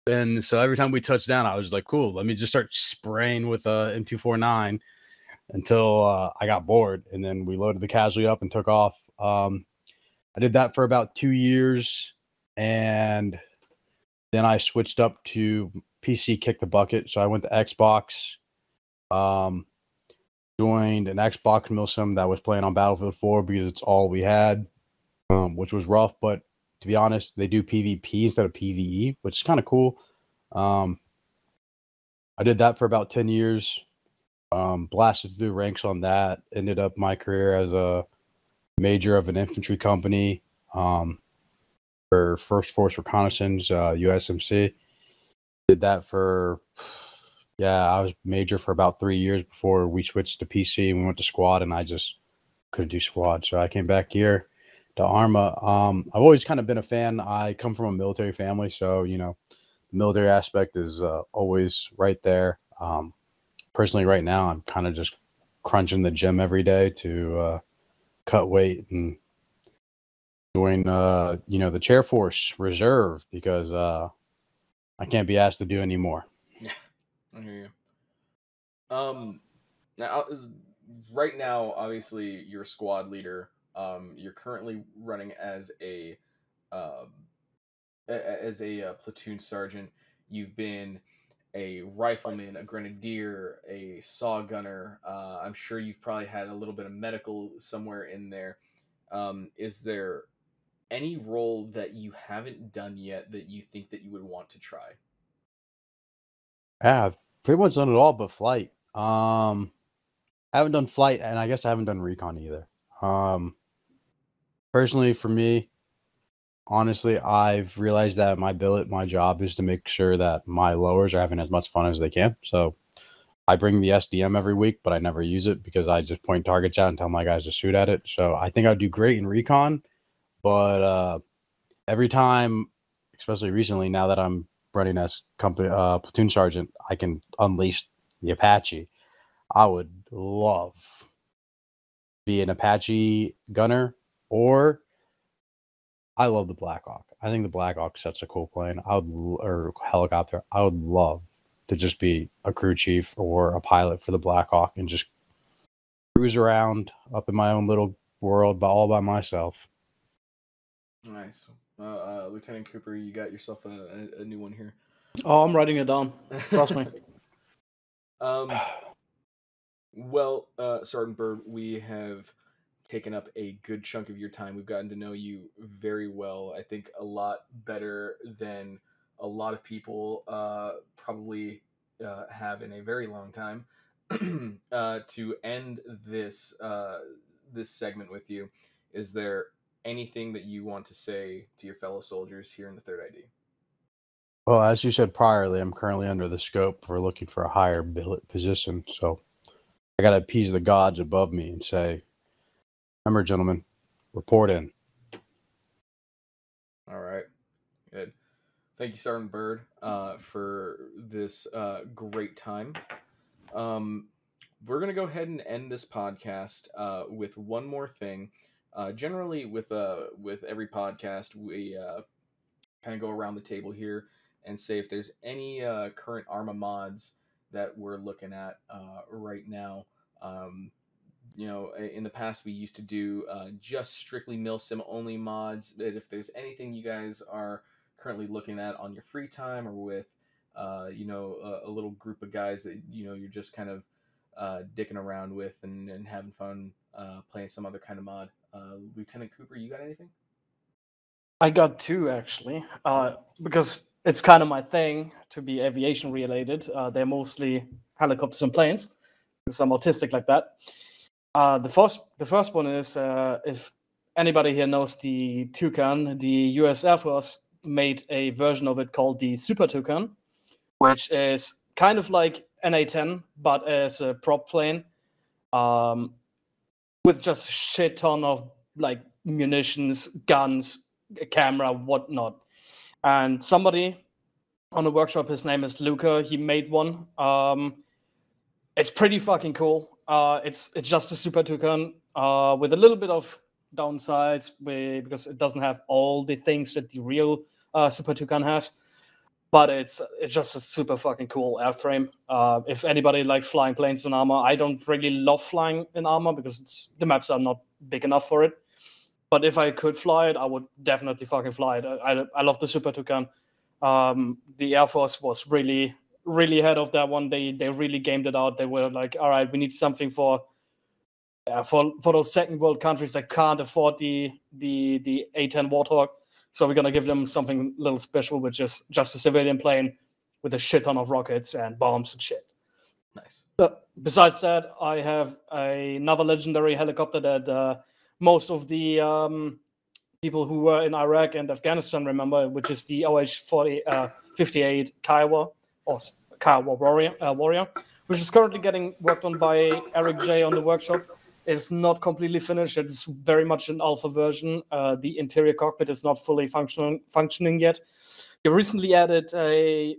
And so every time we touched down, I was like, cool, let me just start spraying with a M249 until I got bored. And then we loaded the casualty up and took off. I did that for about 2 years. And then I switched up to PC Kick the Bucket. So I went to Xbox, joined an Xbox milsim that was playing on Battlefield 4 because it's all we had, which was rough. But to be honest, they do PvP instead of PvE, which is kind of cool. I did that for about 10 years, blasted through ranks on that, ended up my career as a major of an infantry company. For First Force Reconnaissance, USMC. Did that for, I was major for about 3 years before we switched to PC and we went to squad, and I just couldn't do squad. So I came back here to Arma. I've always kind of been a fan. I come from a military family, so, the military aspect is always right there. Personally, right now, I'm kind of just crunching the gym every day to cut weight and join the Chair Force Reserve because I can't be asked to do any more. Yeah, I hear you. Now, right now, obviously, you're a squad leader. You're currently running as a platoon sergeant. You've been a rifleman, a grenadier, a saw gunner. I'm sure you've probably had a little bit of medical somewhere in there. Is there any role that you haven't done yet that you think that you would want to try? Yeah, I've pretty much done it all but flight. I haven't done flight, and I guess I haven't done recon either. Personally, for me, honestly, I've realized that my job is to make sure that my lowers are having as much fun as they can. So I bring the SDM every week, but I never use it because I just point targets out and tell my guys to shoot at it. So I think I'd do great in recon. But every time, especially recently, now that I'm running as platoon sergeant, I can unleash the Apache. I would love to be an Apache gunner, or I love the Black Hawk. I think the Black Hawk's such a cool plane. Or helicopter. I would love to just be a crew chief or a pilot for the Black Hawk and just cruise around up in my own little world all by myself. Nice. Lieutenant Cooper, you got yourself a new one here. Oh, I'm writing it down. Trust me. Well, Sergeant Byrd, we have taken up a good chunk of your time. We've gotten to know you very well. I think a lot better than a lot of people probably have in a very long time. To end this this segment with you, is there anything that you want to say to your fellow soldiers here in the 3rd ID? Well, as you said priorly, I'm currently under the scope for looking for a higher billet position, so I got to appease the gods above me and say, remember, gentlemen, report in. All right, good. Thank you, Sergeant Byrd, for this great time. We're going to go ahead and end this podcast with one more thing. Generally, with every podcast, we kind of go around the table here and say if there's any current Arma mods that we're looking at right now. In the past we used to do just strictly milsim only mods. But if there's anything you guys are currently looking at on your free time or with a little group of guys that you're just kind of dicking around with and having fun playing some other kind of mod, Lieutenant Cooper, you got anything? I got 2 actually, because it's kind of my thing to be aviation related. They're mostly helicopters and planes, because I'm autistic like that. The first one is if anybody here knows the Toucan, the U.S. Air Force made a version of it called the Super Toucan, which is kind of like an A-10 but as a prop plane, with just a shit ton of like munitions, guns, a camera, whatnot. And somebody on the workshop, his name is Luca, he made one. It's pretty fucking cool. It's just a Super Toucan with a little bit of downsides because it doesn't have all the things that the real Super Toucan has. But it's just a super fucking cool airframe. If anybody likes flying planes in Arma, I don't really love flying in Arma because the maps are not big enough for it. But if I could fly it, I would definitely fucking fly it. I love the Super Toucan. The Air Force was really ahead of that one. They really gamed it out. They were like, all right, we need something for those second world countries that can't afford the A-10 Warthog. So we're gonna give them something a little special, which is just a civilian plane with a shit ton of rockets and bombs and shit. Nice. Besides that, I have another legendary helicopter that most of the people who were in Iraq and Afghanistan remember, which is the OH-58 Kiowa, or Kiowa Warrior, which is currently getting worked on by Eric J on the workshop. It's not completely finished. It's very much an alpha version. The interior cockpit is not fully functioning yet. He recently added a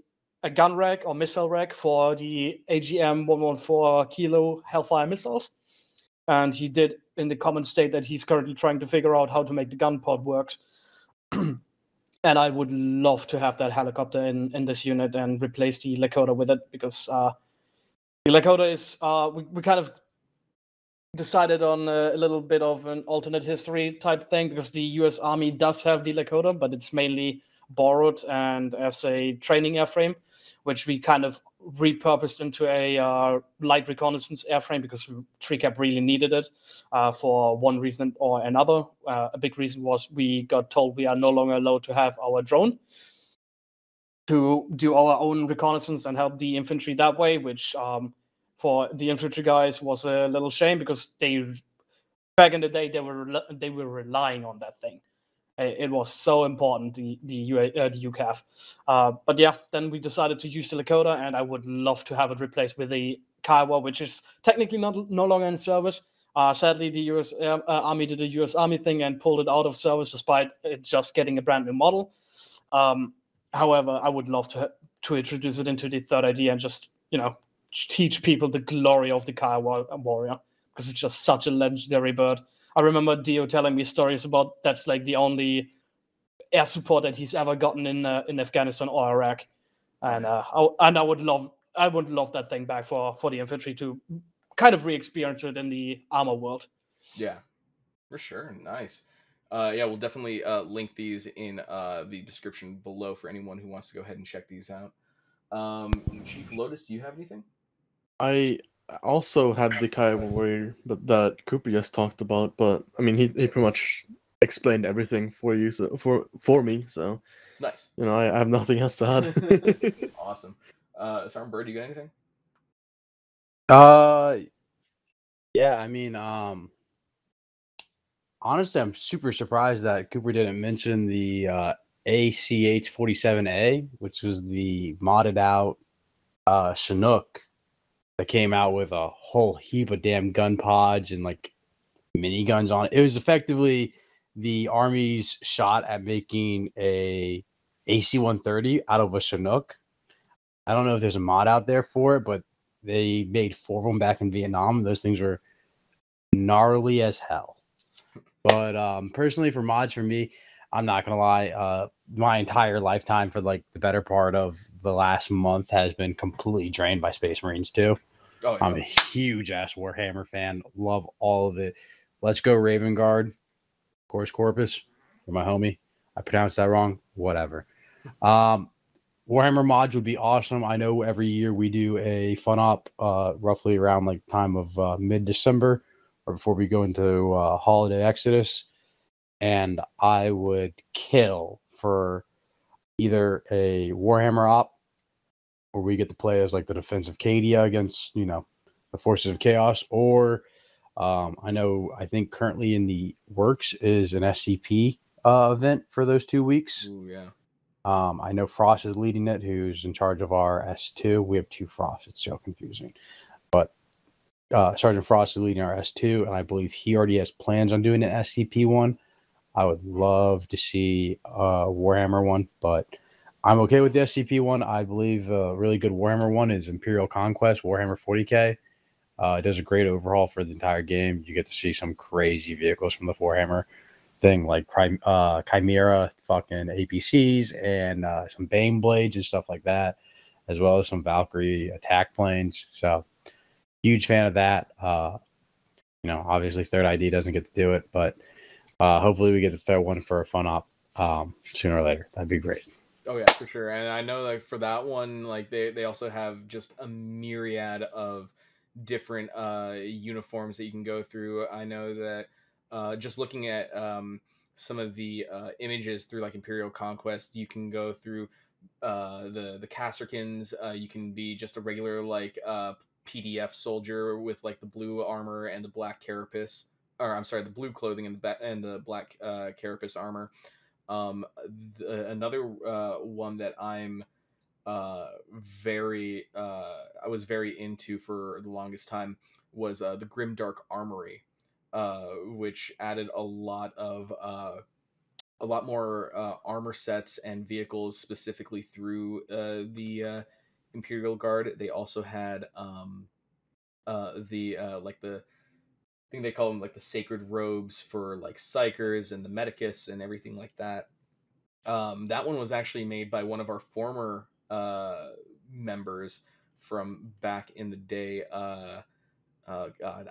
gun rack or missile rack for the AGM 114 kilo Hellfire missiles. And he did in the comment state that he's currently trying to figure out how to make the gun pod work. And I would love to have that helicopter in this unit and replace the Lakota with it, because the Lakota is, we kind of decided on a little bit of an alternate history type thing, because the US Army does have the Lakota, but it's mainly borrowed and as a training airframe, which we kind of repurposed into a light reconnaissance airframe because TRICAP really needed it for one reason or another. A big reason was we got told we are no longer allowed to have our drone to do our own reconnaissance and help the infantry that way, which for the infantry guys was a little shame, because back in the day they were relying on that thing. It was so important, the UCAV. But yeah, then we decided to use the Lakota, and I would love to have it replaced with the Kiowa, which is technically no longer in service. Sadly, the US Army did a US Army thing and pulled it out of service despite it just getting a brand new model. However, I would love to introduce it into the 3rd ID and just, teach people the glory of the Kiowa Warrior, because it's just such a legendary bird. I remember Dio telling me stories about that's like the only air support that he's ever gotten in Afghanistan or Iraq, and I would love that thing back for the infantry to kind of re-experience it in the Arma world. Yeah, For sure. Nice. Yeah, we'll definitely link these in the description below for anyone who wants to go ahead and check these out. Chief Lotus, do you have anything? I also had the Kiowa Warrior, but that Cooper just talked about. But I mean, he pretty much explained everything for you, so for me. So Nice. I have nothing else to add. Awesome. Sergeant Byrd, do you got anything? Yeah, I mean, honestly, I'm super surprised that Cooper didn't mention the ACH-47A, which was the modded out Chinook that came out with a whole heap of damn gun pods and like miniguns on it. It was effectively the Army's shot at making a AC-130 out of a Chinook. I don't know if there's a mod out there for it, but they made 4 of them back in Vietnam. Those things were gnarly as hell. But personally, for mods, for me, I'm not gonna lie. My entire lifetime, for like the better part of the last month, has been completely drained by Space Marines 2. Oh, yeah. I'm a huge ass Warhammer fan. Love all of it. Let's go Raven Guard, Course Corpus, for my homie. I pronounced that wrong. Whatever. Warhammer mods would be awesome. I know every year we do a fun op, roughly around like time of mid-December, or before we go into holiday exodus, and I would kill for either a Warhammer op, where we get to play as like the defensive Cadia against the forces of chaos, or I think currently in the works is an SCP event for those 2 weeks. Ooh, yeah. I know Frost is leading it, who's in charge of our S2. We have 2 Frosts. It's so confusing. But Sergeant Frost is leading our S2, and I believe he already has plans on doing an SCP one. I would love to see a Warhammer one, but I'm okay with the SCP one. I believe a really good Warhammer one is Imperial Conquest, Warhammer 40K. It does a great overhaul for the entire game. You get to see some crazy vehicles from the Warhammer thing, like Chimera fucking APCs and some Bane blades and stuff like that, as well as some Valkyrie attack planes. So huge fan of that. Obviously Third ID doesn't get to do it, but hopefully we get to throw one for a fun op sooner or later. That'd be great. Oh yeah, for sure. And I know like for that one, like they also have just a myriad of different uniforms that you can go through. I know that just looking at some of the images through like Imperial Conquest, you can go through the Kasrkins. You can be just a regular like PDF soldier with like the blue armor and the black carapace, or I'm sorry, the blue clothing and the black carapace armor. Another one that I'm I was very into for the longest time was the Grimdark Armory, which added a lot more armor sets and vehicles specifically through the Imperial Guard. They also had the like the I think they call them like the sacred robes for like psychers and the medicus and everything like that. That one was actually made by one of our former members from back in the day. God,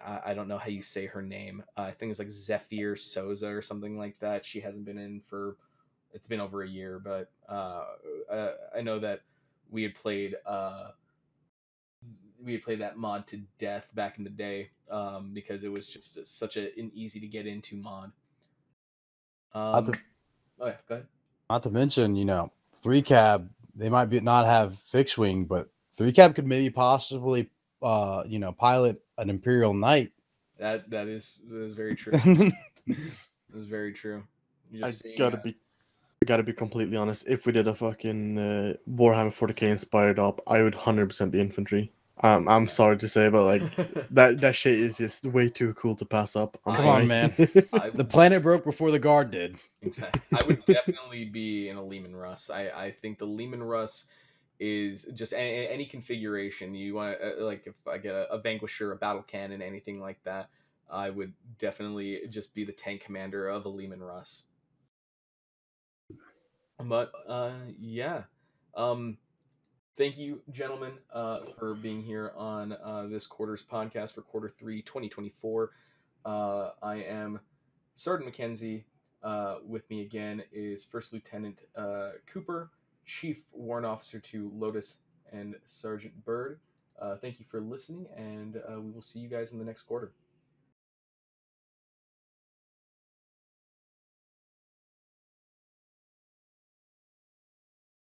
I don't know how you say her name. I think it's like Zephyr Souza or something like that. She hasn't been in for, it's been over a year, but I know that we had played that mod to death back in the day because it was just such an easy to get into mod. Oh yeah, go ahead. Not to mention, 3 cab, they might not have fixed wing, but 3 cab could maybe possibly pilot an Imperial Knight. That is very true. That is very true. Gotta be completely honest. If we did a fucking Warhammer 40K inspired op, I would 100% be infantry. I'm sorry to say, but like that shit is just way too cool to pass up. I'm Come sorry. on, man. The planet broke before the guard did. Exactly. I would definitely be in a Lehman Russ. I think the Lehman Russ is just any configuration you want to like. If I get a Vanquisher, a battle cannon, anything like that, I would definitely just be the tank commander of a Lehman Russ. But yeah. Thank you, gentlemen, for being here on this quarter's podcast for quarter 3, 2024. I am Sergeant McKenzie. With me again is First Lieutenant Cooper, Chief Warrant Officer to Lotus, and Sergeant Byrd. Thank you for listening, and we will see you guys in the next quarter.